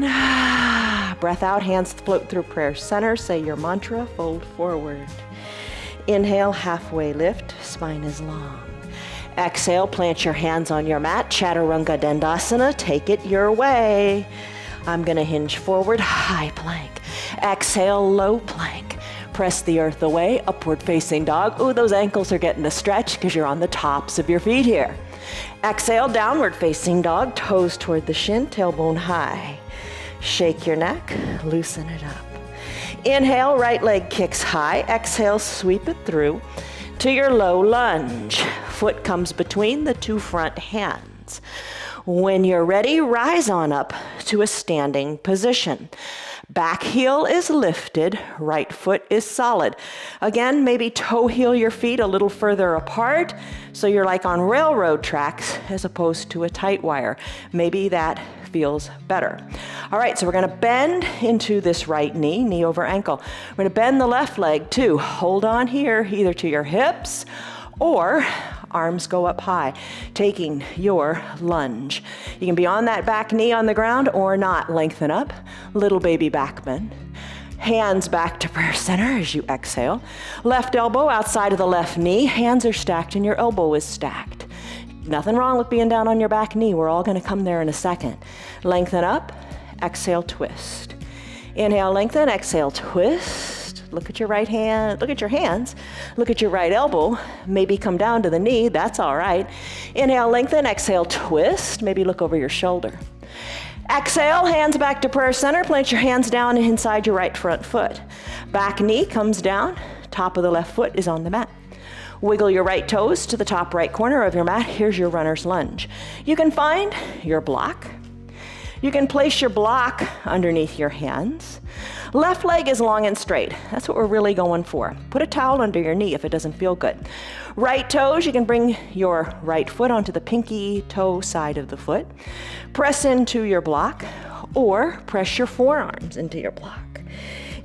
breath out, hands float through prayer center. Say your mantra, fold forward. Inhale, halfway lift, spine is long. Exhale, plant your hands on your mat, Chaturanga Dandasana, take it your way. I'm gonna hinge forward, high plank. Exhale, low plank. Press the earth away, upward facing dog. Ooh, those ankles are getting a stretch because you're on the tops of your feet here. Exhale, downward facing dog, toes toward the shin, tailbone high. Shake your neck, loosen it up. Inhale, right leg kicks high. Exhale, sweep it through to your low lunge. Foot comes between the two front hands. When you're ready, rise on up to a standing position. Back heel is lifted, right foot is solid. Again, maybe toe heel your feet a little further apart so you're like on railroad tracks as opposed to a tight wire. Maybe that feels better. All right, so we're gonna bend into this right knee, knee over ankle. We're gonna bend the left leg too. Hold on here, either to your hips or arms go up high, taking your lunge. You can be on that back knee on the ground or not. Lengthen up, little baby back bend. Hands back to prayer center as you exhale. Left elbow outside of the left knee. Hands are stacked and your elbow is stacked. Nothing wrong with being down on your back knee. We're all gonna come there in a second. Lengthen up, exhale, twist. Inhale, lengthen, exhale, twist. Look at your right hand, look at your hands, look at your right elbow, maybe come down to the knee, that's all right. Inhale, lengthen, exhale, twist, maybe look over your shoulder. Exhale, hands back to prayer center, plant your hands down inside your right front foot. Back knee comes down, top of the left foot is on the mat. Wiggle your right toes to the top right corner of your mat. Here's your runner's lunge. You can find your block. You can place your block underneath your hands. Left leg is long and straight. That's what we're really going for. Put a towel under your knee if it doesn't feel good. Right toes, you can bring your right foot onto the pinky toe side of the foot. Press into your block or press your forearms into your block.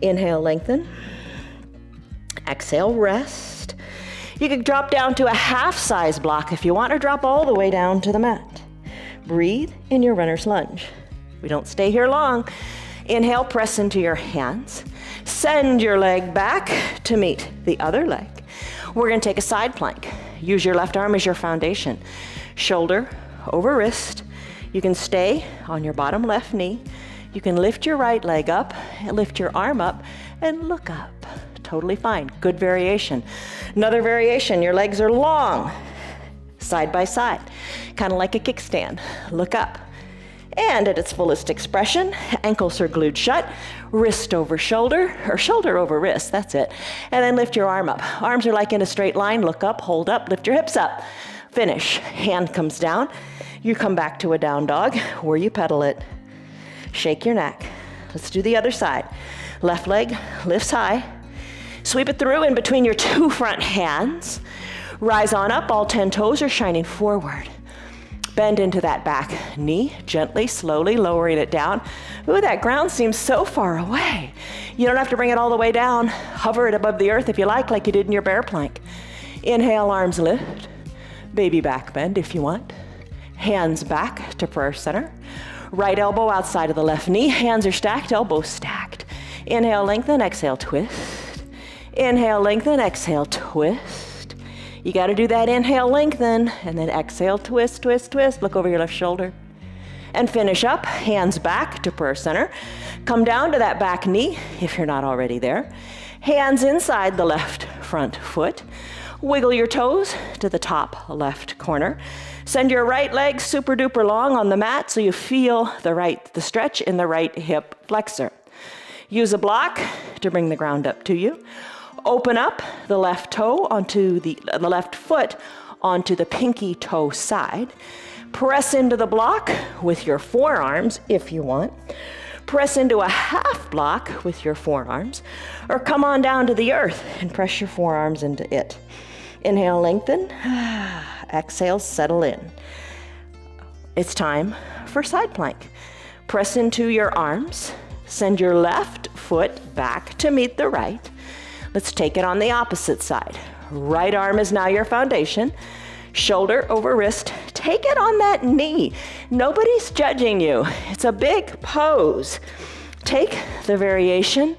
Inhale, lengthen. Exhale, rest. You can drop down to a half size block if you want, or drop all the way down to the mat. Breathe in your runner's lunge. We don't stay here long. Inhale, press into your hands. Send your leg back to meet the other leg. We're going to take a side plank. Use your left arm as your foundation. Shoulder over wrist. You can stay on your bottom left knee. You can lift your right leg up, lift your arm up, and look up. Totally fine. Good variation. Another variation, your legs are long, side by side, kind of like a kickstand. Look up. And at its fullest expression, ankles are glued shut, wrist over shoulder, or shoulder over wrist, that's it. And then lift your arm up. Arms are like in a straight line, look up, hold up, lift your hips up. Finish. Hand comes down. You come back to a down dog where you pedal it. Shake your neck. Let's do the other side. Left leg lifts high. Sweep it through in between your two front hands. Rise on up, all 10 toes are shining forward. Bend into that back knee, gently, slowly lowering it down. Ooh, that ground seems so far away. You don't have to bring it all the way down. Hover it above the earth if you like you did in your bear plank. Inhale, arms lift. Baby back bend if you want. Hands back to prayer center. Right elbow outside of the left knee. Hands are stacked, elbows stacked. Inhale, lengthen, exhale, twist. Inhale, lengthen, exhale, twist. You got to do that inhale, lengthen, and then exhale, twist, twist, twist. Look over your left shoulder. And finish up, hands back to prayer center. Come down to that back knee if you're not already there. Hands inside the left front foot. Wiggle your toes to the top left corner. Send your right leg super duper long on the mat so you feel the stretch in the right hip flexor. Use a block to bring the ground up to you. Open up the left toe onto the left foot onto the pinky toe side. Press into the block with your forearms if you want. Press into a half block with your forearms, or come on down to the earth and press your forearms into it. Inhale, lengthen. Exhale, settle in. It's time for side plank. Press into your arms. Send your left foot back to meet the right. Let's take it on the opposite side. Right arm is now your foundation. Shoulder over wrist. Take it on that knee. Nobody's judging you. It's a big pose. Take the variation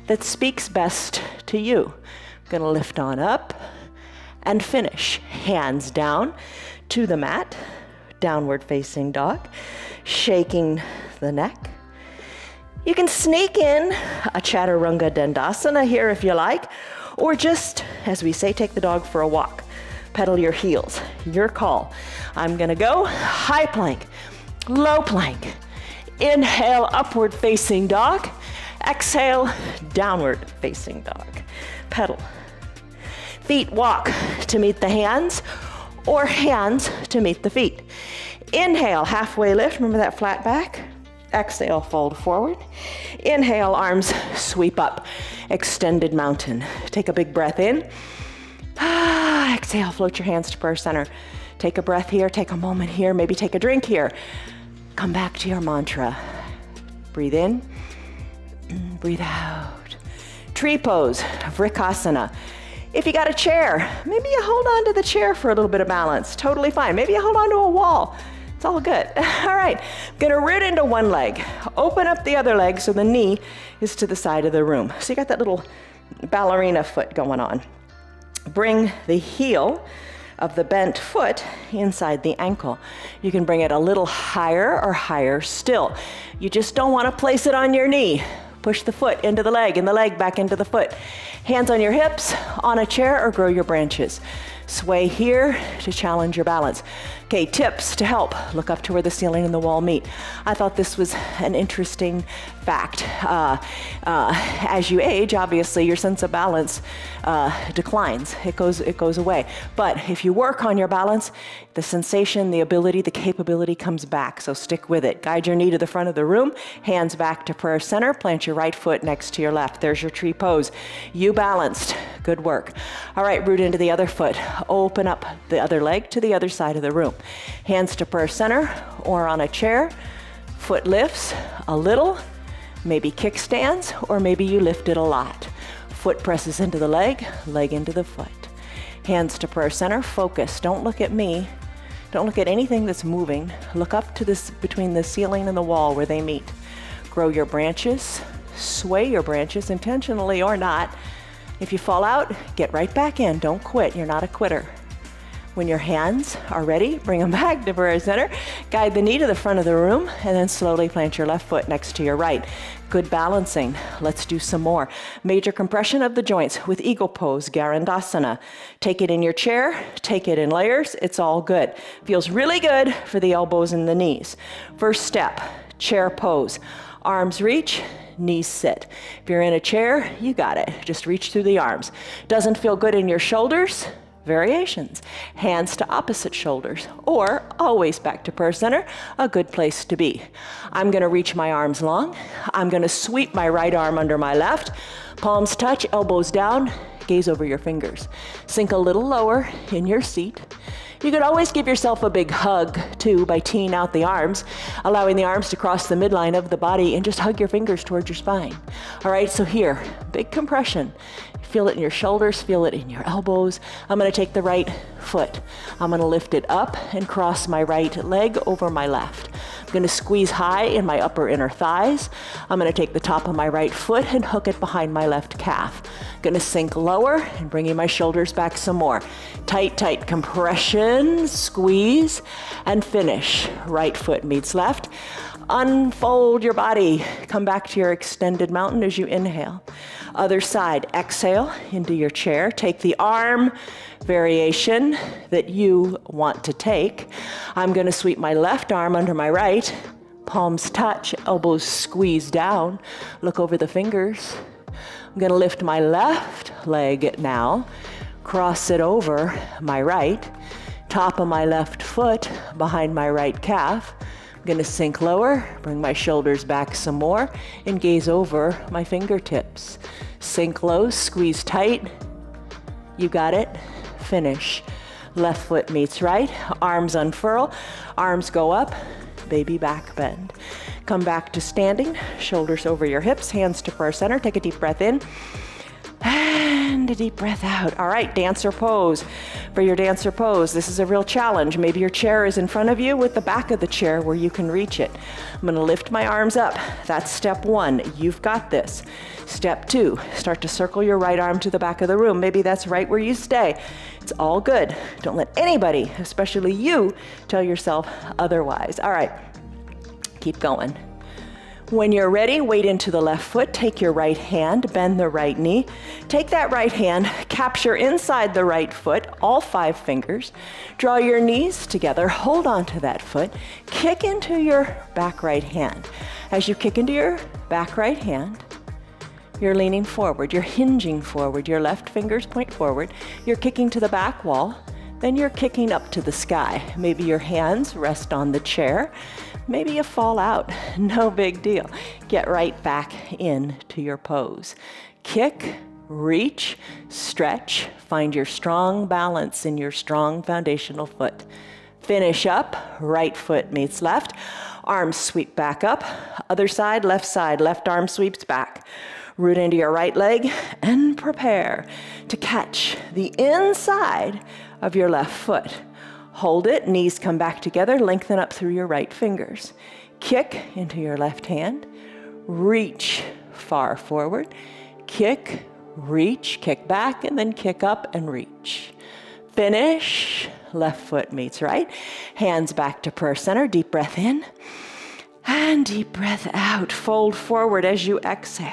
that speaks best to you. I'm gonna lift on up and finish. Hands down to the mat. Downward facing dog. Shaking the neck. You can sneak in a Chaturanga Dandasana here if you like, or just, as we say, take the dog for a walk. Pedal your heels, your call. I'm gonna go high plank, low plank. Inhale, upward facing dog. Exhale, downward facing dog. Pedal. Feet walk to meet the hands, or hands to meet the feet. Inhale, halfway lift, remember that flat back? Exhale, fold forward. Inhale, arms sweep up. Extended mountain. Take a big breath in. Exhale, float your hands to prayer center. Take a breath here, take a moment here, maybe take a drink here. Come back to your mantra. Breathe in, breathe out. Tree pose, Vrikasana. If you got a chair, maybe you hold on to the chair for a little bit of balance. Totally fine. Maybe you hold on to a wall. It's all good. All right, gonna root into one leg. Open up the other leg so the knee is to the side of the room. So you got that little ballerina foot going on. Bring the heel of the bent foot inside the ankle. You can bring it a little higher or higher still. You just don't wanna place it on your knee. Push the foot into the leg and the leg back into the foot. Hands on your hips, on a chair, or grow your branches. Sway here to challenge your balance. Okay, tips to help. Look up to where the ceiling and the wall meet. I thought this was an interesting fact. As you age, obviously, your sense of balance declines. It goes away. But if you work on your balance, the sensation, the ability, the capability comes back. So stick with it. Guide your knee to the front of the room, hands back to prayer center, plant your right foot next to your left. There's your tree pose. You balanced. Good work. All right, root into the other foot. Open up the other leg to the other side of the room. Hands to prayer center or on a chair. Foot lifts a little, maybe kickstands, or maybe you lift it a lot. Foot presses into the leg, leg into the foot. Hands to prayer center, focus. Don't look at me. Don't look at anything that's moving. Look up to this between the ceiling and the wall where they meet. Grow your branches, sway your branches intentionally or not. If you fall out, get right back in. Don't quit. You're not a quitter. When your hands are ready, bring them back to prayer center. Guide the knee to the front of the room and then slowly plant your left foot next to your right. Good balancing. Let's do some more. Major compression of the joints with eagle pose, Garandasana. Take it in your chair, take it in layers. It's all good. Feels really good for the elbows and the knees. First step, chair pose. Arms reach, knees sit. If you're in a chair, you got it. Just reach through the arms. Doesn't feel good in your shoulders? Variations. Hands to opposite shoulders, or always back to prayer center, a good place to be. I'm gonna reach my arms long. I'm gonna sweep my right arm under my left. Palms touch, elbows down, gaze over your fingers. Sink a little lower in your seat. You could always give yourself a big hug, too, by teeing out the arms, allowing the arms to cross the midline of the body, and just hug your fingers towards your spine. All right, so here, big compression. Feel it in your shoulders, feel it in your elbows. I'm gonna take the right foot. I'm gonna lift it up and cross my right leg over my left. I'm gonna squeeze high in my upper inner thighs. I'm gonna take the top of my right foot and hook it behind my left calf. I'm gonna sink lower and bringing my shoulders back some more. Tight, tight compression, squeeze, and finish. Right foot meets left. Unfold your body. Come back to your extended mountain as you inhale. Other side, exhale into your chair. Take the arm variation that you want to take. I'm gonna sweep my left arm under my right. Palms touch, elbows squeeze down. Look over the fingers. I'm gonna lift my left leg now. Cross it over my right. Top of my left foot behind my right calf. I'm gonna sink lower, bring my shoulders back some more, and gaze over my fingertips. Sink low, squeeze tight. You got it. Finish. Left foot meets right, arms unfurl, arms go up, baby back bend. Come back to standing, shoulders over your hips, hands to prayer center. Take a deep breath in. And a deep breath out. All right, dancer pose. For your dancer pose, this is a real challenge. Maybe your chair is in front of you with the back of the chair where you can reach it. I'm gonna lift my arms up. That's step one. You've got this. Step two, start to circle your right arm to the back of the room. Maybe that's right where you stay. It's all good. Don't let anybody, especially you, tell yourself otherwise. All right, keep going. When you're ready, weight into the left foot, take your right hand, bend the right knee. Take that right hand, capture inside the right foot, all 5 fingers. Draw your knees together, hold on to that foot, kick into your back right hand. As you kick into your back right hand, you're leaning forward, you're hinging forward, your left fingers point forward, you're kicking to the back wall, then you're kicking up to the sky. Maybe your hands rest on the chair. Maybe you fall out, no big deal. Get right back into your pose. Kick, reach, stretch, find your strong balance in your strong foundational foot. Finish up, right foot meets left, arms sweep back up, other side, left arm sweeps back. Root into your right leg and prepare to catch the inside of your left foot. Hold it, knees come back together, lengthen up through your right fingers. Kick into your left hand, reach far forward, kick, reach, kick back, and then kick up and reach. Finish, left foot meets right, hands back to prayer center, deep breath in. And deep breath out. Fold forward as you exhale.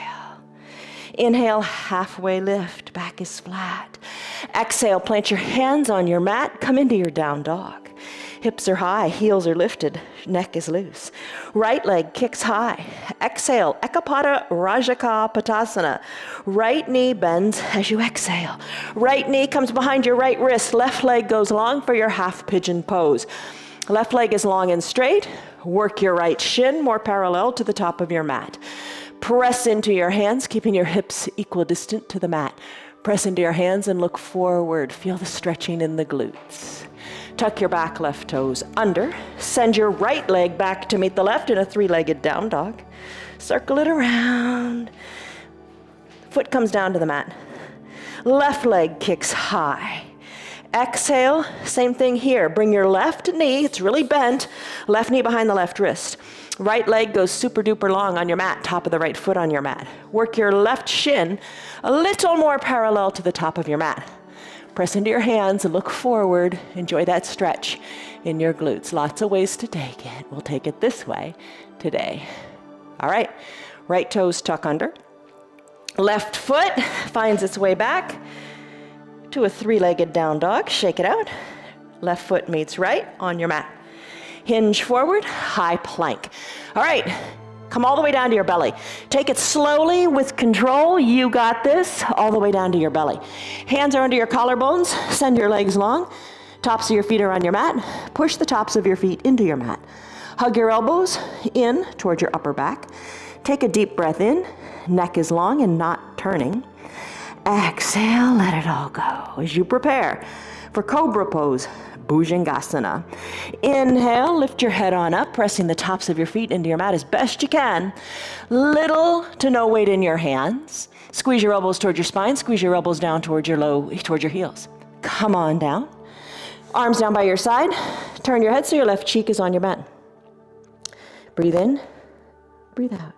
Inhale, halfway lift. Back is flat. Exhale, plant your hands on your mat. Come into your down dog. Hips are high, heels are lifted, neck is loose. Right leg kicks high. Exhale, Ekapada Rajaka Patasana. Right knee bends as you exhale. Right knee comes behind your right wrist. Left leg goes long for your half pigeon pose. Left leg is long and straight. Work your right shin more parallel to the top of your mat. Press into your hands, keeping your hips equidistant to the mat. Press into your hands and look forward. Feel the stretching in the glutes. Tuck your back left toes under. Send your right leg back to meet the left in a three-legged down dog. Circle it around. Foot comes down to the mat. Left leg kicks high. Exhale, same thing here. Bring your left knee, it's really bent, left knee behind the left wrist. Right leg goes super duper long on your mat, top of the right foot on your mat. Work your left shin a little more parallel to the top of your mat. Press into your hands and look forward. Enjoy that stretch in your glutes. Lots of ways to take it. We'll take it this way today. All right, right toes tuck under. Left foot finds its way back to a three-legged down dog. Shake it out. Left foot meets right on your mat. Hinge forward, high plank. All right, come all the way down to your belly. Take it slowly with control. You got this. All the way down to your belly. Hands are under your collarbones. Send your legs long. Tops of your feet are on your mat. Push the tops of your feet into your mat. Hug your elbows in towards your upper back. Take a deep breath in. Neck is long and not turning. Exhale, let it all go as you prepare for Cobra Pose, Bhujangasana. Inhale, lift your head on up, pressing the tops of your feet into your mat as best you can. Little to no weight in your hands. Squeeze your elbows towards your spine, squeeze your elbows down towards your heels. Come on down. Arms down by your side. Turn your head so your left cheek is on your mat. Breathe in, breathe out.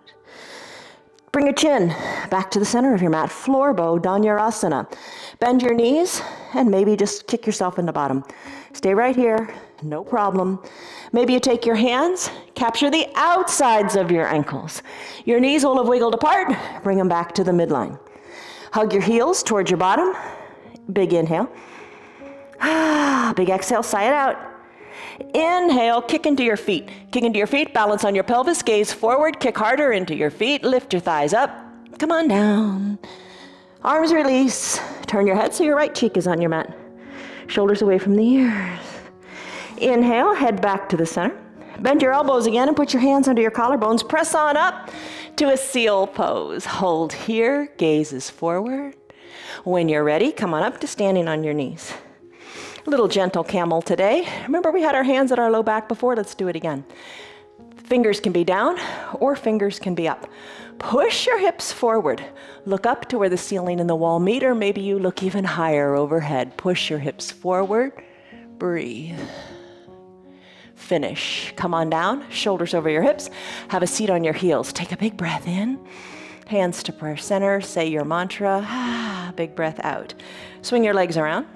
Bring your chin back to the center of your mat. Floor bow, Dhanurasana. Bend your knees and maybe just kick yourself in the bottom. Stay right here, no problem. Maybe you take your hands, capture the outsides of your ankles. Your knees will have wiggled apart. Bring them back to the midline. Hug your heels towards your bottom. Big inhale. Big exhale, sigh it out. Inhale, kick into your feet. Kick into your feet, balance on your pelvis, gaze forward, kick harder into your feet, lift your thighs up. Come on down. Arms release. Turn your head so your right cheek is on your mat. Shoulders away from the ears. Inhale, head back to the center. Bend your elbows again and put your hands under your collarbones. Press on up to a seal pose. Hold here, gaze is forward. When you're ready, come on up to standing on your knees. Little gentle camel today. Remember we had our hands at our low back before? Let's do it again. Fingers can be down or fingers can be up. Push your hips forward. Look up to where the ceiling and the wall meet, or maybe you look even higher overhead. Push your hips forward. Breathe. Finish. Come on down, shoulders over your hips. Have a seat on your heels. Take a big breath in. Hands to prayer center. Say your mantra. Big breath out. Swing your legs around.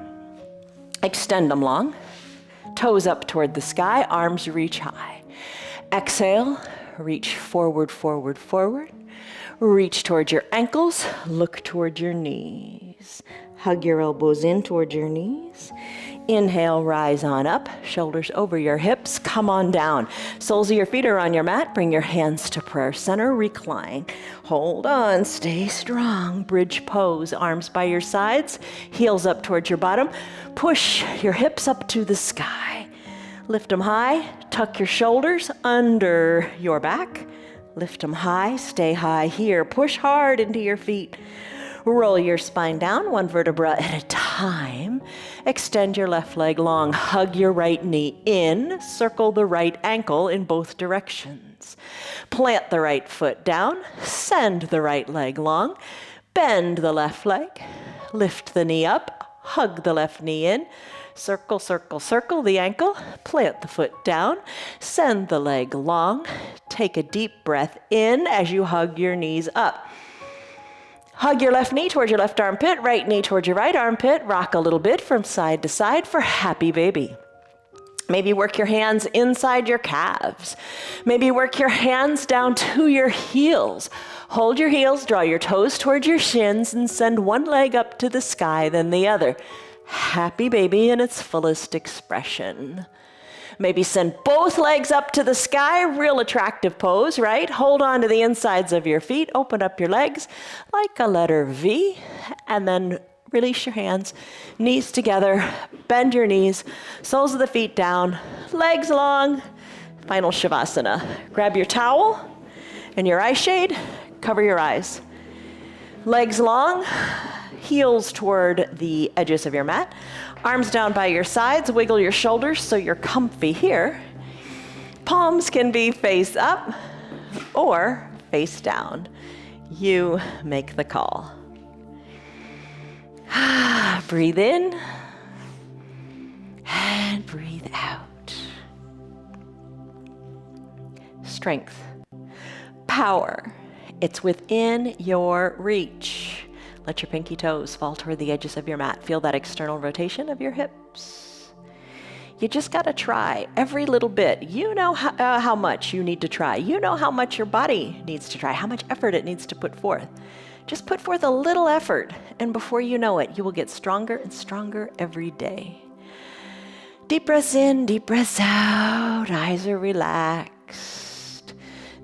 Extend them long, toes up toward the sky, arms reach high. Exhale, reach forward, forward, forward. Reach towards your ankles, look toward your knees. Hug your elbows in toward your knees. Inhale, rise on up, shoulders over your hips, come on down. Soles of your feet are on your mat, bring your hands to prayer center, recline. Hold on, stay strong, bridge pose, arms by your sides, heels up towards your bottom. Push your hips up to the sky. Lift them high, tuck your shoulders under your back. Lift them high, stay high here. Push hard into your feet. Roll your spine down, one vertebra at a time. Extend your left leg long. Hug your right knee in. Circle the right ankle in both directions. Plant the right foot down. Send the right leg long. Bend the left leg. Lift the knee up. Hug the left knee in. Circle, circle, circle the ankle. Plant the foot down. Send the leg long. Take a deep breath in as you hug your knees up. Hug your left knee towards your left armpit, right knee towards your right armpit. Rock a little bit from side to side for happy baby. Maybe work your hands inside your calves. Maybe work your hands down to your heels. Hold your heels, draw your toes towards your shins, and send one leg up to the sky, then the other. Happy baby in its fullest expression. Maybe send both legs up to the sky, real attractive pose, right? Hold on to the insides of your feet, open up your legs like a letter V, and then release your hands, knees together, bend your knees, soles of the feet down, legs long, final Shavasana. Grab your towel and your eye shade, cover your eyes. Legs long, heels toward the edges of your mat, arms down by your sides, wiggle your shoulders so you're comfy here. Palms can be face up or face down. You make the call. Breathe in and breathe out. Strength, power, it's within your reach. Let your pinky toes fall toward the edges of your mat. Feel that external rotation of your hips. You just gotta try every little bit. You know how much you need to try. You know how much your body needs to try, how much effort it needs to put forth. Just put forth a little effort, and before you know it, you will get stronger and stronger every day. Deep breaths in, deep breaths out. Eyes are relaxed.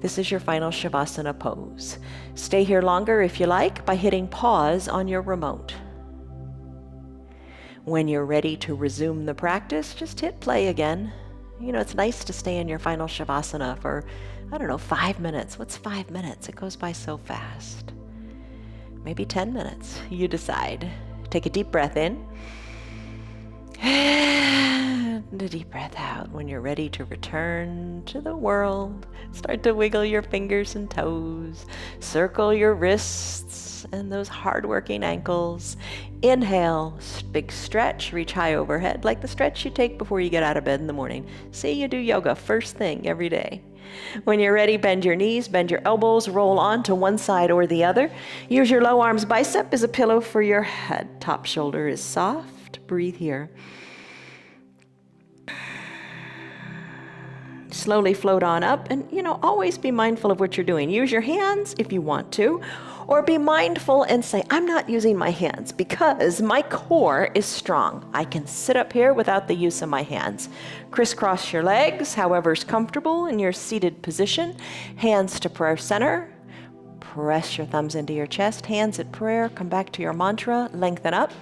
This is your final Shavasana pose. Stay here longer if you like by hitting pause on your remote. When you're ready to resume the practice, just hit play again. You know, it's nice to stay in your final Shavasana for, 5 minutes. What's 5 minutes? It goes by so fast. Maybe 10 minutes, you decide. Take a deep breath in, and a deep breath out. When you're ready to return to the world, start to wiggle your fingers and toes, circle your wrists and those hard-working ankles. Inhale, big stretch, reach high overhead, like the stretch you take before you get out of bed in the morning. See, you do yoga first thing every day. When you're ready, bend your knees, bend your elbows, roll on to one side or the other. Use your low arms bicep as a pillow for your head. Top shoulder is soft. Breathe here. Slowly float on up, and always be mindful of what you're doing. Use your hands if you want to, or be mindful and say, I'm not using my hands because my core is strong. I can sit up here without the use of my hands. Crisscross your legs, however's comfortable in your seated position. Hands to prayer center. Press your thumbs into your chest. Hands at prayer. Come back to your mantra. Lengthen up.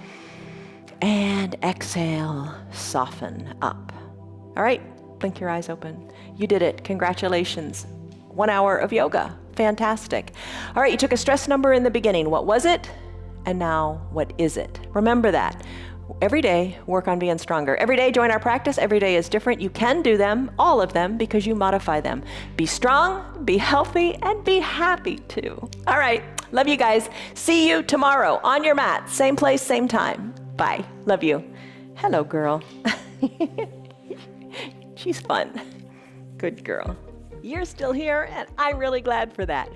And exhale, soften up. All right, blink your eyes open. You did it. Congratulations. 1 hour of yoga. Fantastic. All right, you took a stress number in the beginning. What was it? And now, what is it? Remember that. Every day, work on being stronger. Every day, join our practice. Every day is different. You can do them, all of them, because you modify them. Be strong, be healthy, and be happy too. All right, love you guys. See you tomorrow on your mat. Same place, same time. Bye. Love you. Hello, girl. She's fun. Good girl. You're still here, and I'm really glad for that.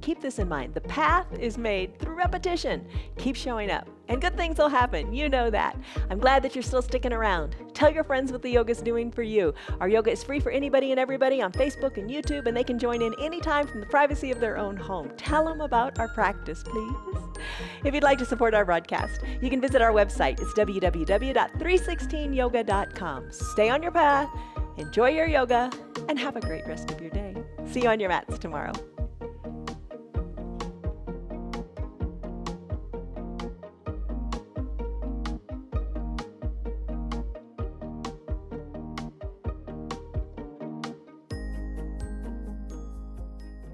Keep this in mind. The path is made through repetition. Keep showing up, and good things will happen. You know that. I'm glad that you're still sticking around. Tell your friends what the yoga's doing for you. Our yoga is free for anybody and everybody on Facebook and YouTube, and they can join in anytime from the privacy of their own home. Tell them about our practice, please. If you'd like to support our broadcast, you can visit our website. It's www.316yoga.com. Stay on your path, enjoy your yoga, and have a great rest of your day. See you on your mats tomorrow.